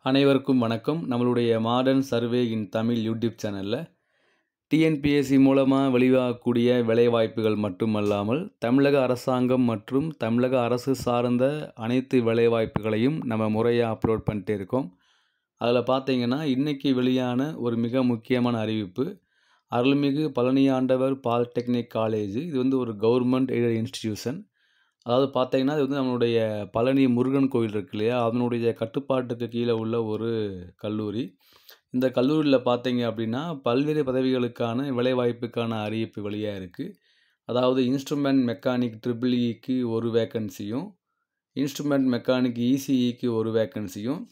அனைவருக்கும் வணக்கம். நம்மளுடைய மாடர்ன் சர்வே இன் தமிழ் யூடியூப் சேனலில் டிஎன்பிஎஸ்சி மூலமாக வெளியாகக்கூடிய வேலைவாய்ப்புகள் மட்டுமல்லாமல் தமிழக அரசாங்கம் மற்றும் தமிழக அரசு சார்ந்த அனைத்து வேலைவாய்ப்புகளையும் நம்ம முறையாக அப்லோட் பண்ணிட்டே இருக்கோம். அதில் பார்த்தீங்கன்னா இன்றைக்கி வெளியான ஒரு மிக முக்கியமான அறிவிப்பு, அருள்மிகு பழனியாண்டவர் பாலிடெக்னிக் காலேஜ். இது வந்து ஒரு கவர்மெண்ட் எய்டட் இன்ஸ்டிடியூஷன். அதாவது பார்த்தீங்கன்னா இது வந்து நம்மளுடைய பழனி முருகன் கோவில் இருக்கு இல்லையா, அதனுடைய கட்டுப்பாட்டுக்கு கீழே உள்ள ஒரு கல்லூரி. இந்த கல்லூரியில் பார்த்தீங்க அப்படின்னா பல்வேறு பதவிகளுக்கான வேலைவாய்ப்புக்கான அறிவிப்பு வெளியாக இருக்குது. அதாவது இன்ஸ்ட்ருமெண்ட் மெக்கானிக் ட்ரிபிள்இக்கு ஒரு வேக்கன்சியும், இன்ஸ்ட்ருமெண்ட் மெக்கானிக் இசிஇக்கு ஒரு வேக்கன்சியும்,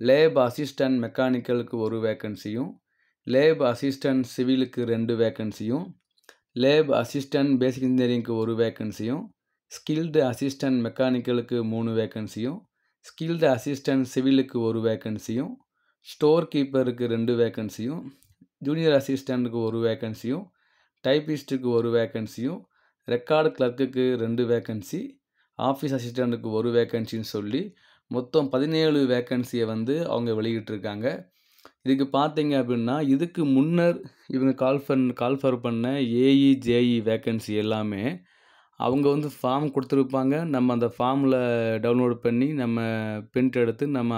லேப் அசிஸ்டன்ட் மெக்கானிக்கலுக்கு ஒரு வேக்கன்சியும், லேப் அசிஸ்டன்ட் சிவிலுக்கு 2 வேக்கன்சியும், லேப் அசிஸ்டன்ட் பேசிக் இன்ஜினியரிங்க்கு ஒரு வேக்கன்சியும், ஸ்கில்டு அசிஸ்டன்ட் மெக்கானிக்கலுக்கு 3 வேக்கன்சியும், ஸ்கில்டு அசிஸ்டன்ட் சிவிலுக்கு ஒரு வேக்கன்சியும், ஸ்டோர் கீப்பருக்கு 2 வேக்கன்சியும், ஜூனியர் அசிஸ்டண்ட்டுக்கு ஒரு வேக்கன்சியும், டைப்பிஸ்ட்டுக்கு ஒரு வேக்கன்சியும், ரெக்கார்டு கிளர்க்குக்கு 2 வேக்கன்சி, ஆஃபீஸ் அசிஸ்டண்ட்டுக்கு ஒரு வேக்கன்சின்னு சொல்லி மொத்தம் 17 வேக்கன்சியை வந்து அவங்க வெளியிட்டிருக்காங்க. இதுக்கு பார்த்தீங்க அப்படின்னா இதுக்கு முன்னர் இவங்க கால்ஃபர் பண்ண ஏஇ ஜேஇ வேக்கன்சி எல்லாமே அவங்க வந்து ஃபார்ம் கொடுத்துருப்பாங்க. நம்ம அந்த ஃபார்மில் டவுன்லோட் பண்ணி நம்ம பிரிண்ட் எடுத்து நம்ம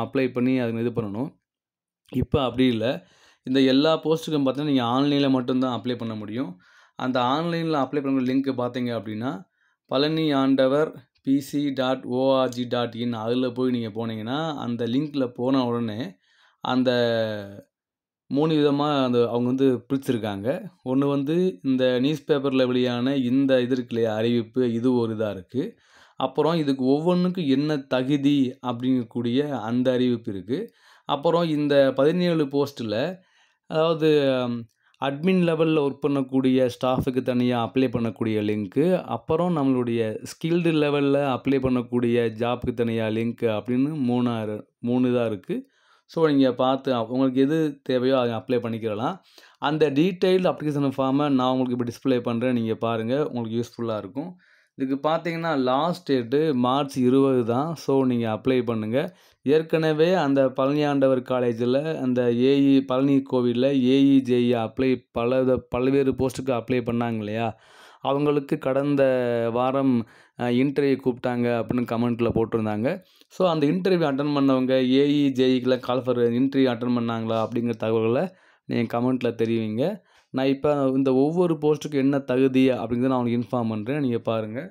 அப்ளை பண்ணி அதுக்கு இது பண்ணணும். இப்போ அப்படி இல்லை. இந்த எல்லா போஸ்ட்டுக்கும் பார்த்தீங்கன்னா நீங்கள் ஆன்லைனில் மட்டும்தான் அப்ளை பண்ண முடியும். அந்த ஆன்லைனில் அப்ளை பண்ணுற லிங்க்கு பார்த்தீங்க அப்படின்னா பழனியாண்டவர் pc.org.in அதில் போய் நீங்கள் போனீங்கன்னா அந்த லிங்க்கில் போன உடனே அந்த 3 விதமாக அவங்க வந்து பிரிச்சுருக்காங்க. ஒன்று வந்து இந்த நியூஸ் பேப்பரில் வெளியான இந்த இது இருக்கு இல்லையா அறிவிப்பு, இது ஒரு இதாக இருக்குது. அப்புறம் இதுக்கு ஒவ்வொன்றுக்கும் என்ன தகுதி அப்படிங்கக்கூடிய அந்த அறிவிப்பு இருக்குது. அப்புறம் இந்த 17 போஸ்ட்டில் அதாவது அட்மின் லெவலில் ஒர்க் பண்ணக்கூடிய ஸ்டாஃபுக்கு தனியாக அப்ளை பண்ணக்கூடிய லிங்க்கு, அப்புறம் நம்மளுடைய ஸ்கில்டு லெவலில் அப்ளை பண்ணக்கூடிய ஜாப்புக்கு தனியாக லிங்க்கு அப்படின்னு 3 இதாக இருக்குது. ஸோ நீங்கள் பார்த்து உங்களுக்கு எது தேவையோ அதை அப்ளை பண்ணிக்கலாம். அந்த டீட்டெயில்டு அப்ளிகேஷன் ஃபார்மை நான் உங்களுக்கு இப்போ டிஸ்பிளே பண்ணுறேன், நீங்கள் பாருங்கள், உங்களுக்கு யூஸ்ஃபுல்லாக இருக்கும். இதுக்கு பார்த்தீங்கன்னா லாஸ்ட் டேட்டு மார்ச் 20 தான். ஸோ நீங்கள் அப்ளை பண்ணுங்கள். ஏற்கனவே அந்த பழனியாண்டவர் காலேஜில் அந்த ஏஇ பழனி கோவிலில் ஏஇ ஜேஇ பல்வேறு போஸ்ட்டுக்கு அப்ளை பண்ணாங்க இல்லையா, அவங்களுக்கு கடந்த வாரம் இன்டர்வியூ கூப்பிட்டாங்க அப்படின்னு கமெண்ட்டில் போட்டிருந்தாங்க. ஸோ அந்த இன்டர்வியூ அட்டன் பண்ணவங்க ஏஇ ஜேஇக்கெலாம் கால்ஃபர் இன்டர்வியூ அட்டன் பண்ணாங்களா அப்படிங்கிற தகவல்களை நீங்கள் கமெண்ட்டில் தெரிவிங்க. நான் இப்போ இந்த ஒவ்வொரு போஸ்ட்டுக்கும் என்ன தகுதி அப்படிங்கிறத நான் உங்களுக்கு இன்ஃபார்ம் பண்ணுறேன், நீங்கள் பாருங்கள்.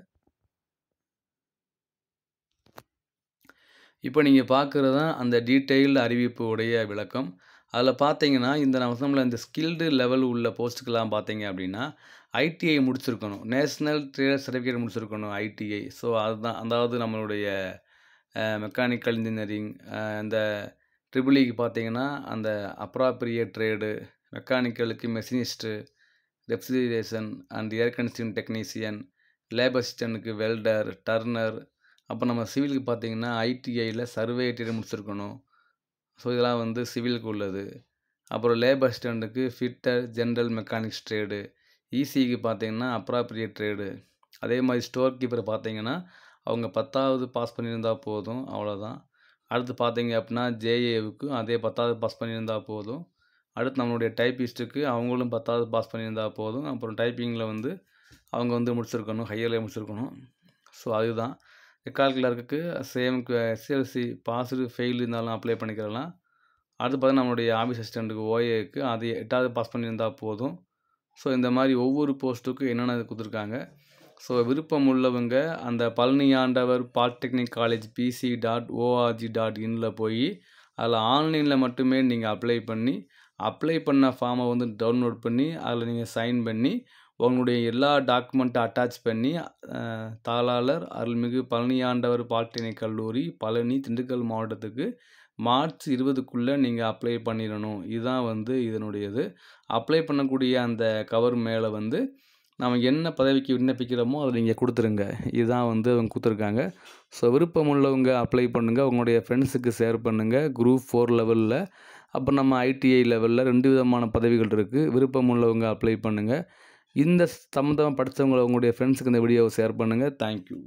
இப்போ நீங்கள் பார்க்குறது தான் அந்த டீட்டெயில்டு அறிவிப்பு உடைய விளக்கம். அதில் பார்த்தீங்கன்னா இந்த ஸ்கில்டு லெவல் உள்ள போஸ்ட்டுக்கெல்லாம் பார்த்தீங்க அப்படின்னா ஐடிஐ முடிச்சிருக்கணும், நேஷ்னல் ட்ரேட் சர்டிஃபிகேட் முடிச்சிருக்கணும் ஐடிஐ. ஸோ அதுதான், அதாவது நம்மளுடைய மெக்கானிக்கல் இன்ஜினியரிங், இந்த ட்ரிபிள்இக்கு பார்த்தீங்கன்னா அந்த அப்ராப்ரியேட் ட்ரேடு, மெக்கானிக்கலுக்கு machinist, refrigeration and air conditioning technician, lab அசிஸ்டண்ட்டுக்கு வெல்டர், டர்னர். அப்போ நம்ம சிவிலுக்கு பார்த்தீங்கன்னா ஐடிஐயில் சர்வே ட்ரேடு முடிச்சிருக்கணும். ஸோ இதெல்லாம் வந்து சிவிலுக்கு உள்ளது. அப்புறம் லேப் அசிஸ்டண்ட்டுக்கு ஃபிட்டர், ஜென்ரல் மெக்கானிக்ஸ் ட்ரேடு. இசிக்கு பார்த்தீங்கன்னா அப்ராப்ரியேட் ட்ரேடு. அதே மாதிரி ஸ்டோர் கீப்பரை பார்த்தீங்கன்னா அவங்க 10வது பாஸ் பண்ணியிருந்தால் போதும், அவ்வளோதான். அடுத்து பார்த்தீங்க அப்படின்னா ஜேஏவுக்கு அதே 10வது பாஸ் பண்ணியிருந்தால் போதும். அடுத்து நம்மளுடைய டைப்பிஸ்ட்டுக்கு அவங்களும் 10வது பாஸ் பண்ணியிருந்தால் போதும். அப்புறம் டைப்பிங்கில் வந்து அவங்க வந்து முடிச்சிருக்கணும், ஹையரில் முடிச்சிருக்கணும். ஸோ அதுதான். Record clerk same SLC passed fail இருந்தாலும் அப்ளை பண்ணிக்கிறலாம். அடுத்து பார்த்தீங்கன்னா நம்மளுடைய ஆஃபீஸ் அசிஸ்டண்ட்டுக்கு ஓஏக்கு அது 8வது பாஸ் பண்ணியிருந்தால் போதும். ஸோ இந்த மாதிரி ஒவ்வொரு போஸ்ட்டுக்கும் என்னென்ன கொடுத்துருக்காங்க. ஸோ விருப்பம் உள்ளவங்க அந்த பழனியாண்டவர் பாலிடெக்னிக் காலேஜ் pc.org.inல போய் அதில் ஆன்லைனில் மட்டுமே நீங்கள் அப்ளை பண்ண ஃபார்மை வந்து டவுன்லோட் பண்ணி அதில் நீங்கள் சைன் பண்ணி உங்களுடைய எல்லா டாக்குமெண்ட்டை அட்டாச் பண்ணி தாளாளர் அருள்மிகு பழனியாண்டவர் பாலிடெக்னிக் கல்லூரி பழனி திண்டுக்கல் மாவட்டத்துக்கு மார்ச் 20க்குள்ளே நீங்கள் அப்ளை பண்ணிடணும். இதுதான் வந்து இதனுடையது. அப்ளை பண்ணக்கூடிய அந்த கவர் மேலே வந்து நம்ம என்ன பதவிக்கு விண்ணப்பிக்கிறோமோ அதை நீங்கள் கொடுத்துருங்க. இதுதான் வந்து அவங்க கொடுத்துருக்காங்க. ஸோ விருப்பம் உள்ளவங்க அப்ளை பண்ணுங்கள், உங்களுடைய ஃப்ரெண்ட்ஸுக்கு ஷேர் பண்ணுங்கள். குரூப் 4 லெவலில், அப்போ நம்ம ஐடிஐ லெவலில் 2 விதமான பதவிகள் இருக்குது. விருப்பம் உள்ளவங்க அப்ளை பண்ணுங்கள். இந்த சம்மந்தமாக படித்தவங்களை உங்களுடைய ஃப்ரெண்ட்ஸுக்கு இந்த வீடியோவை ஷேர் பண்ணுங்கள். தேங்க்யூ.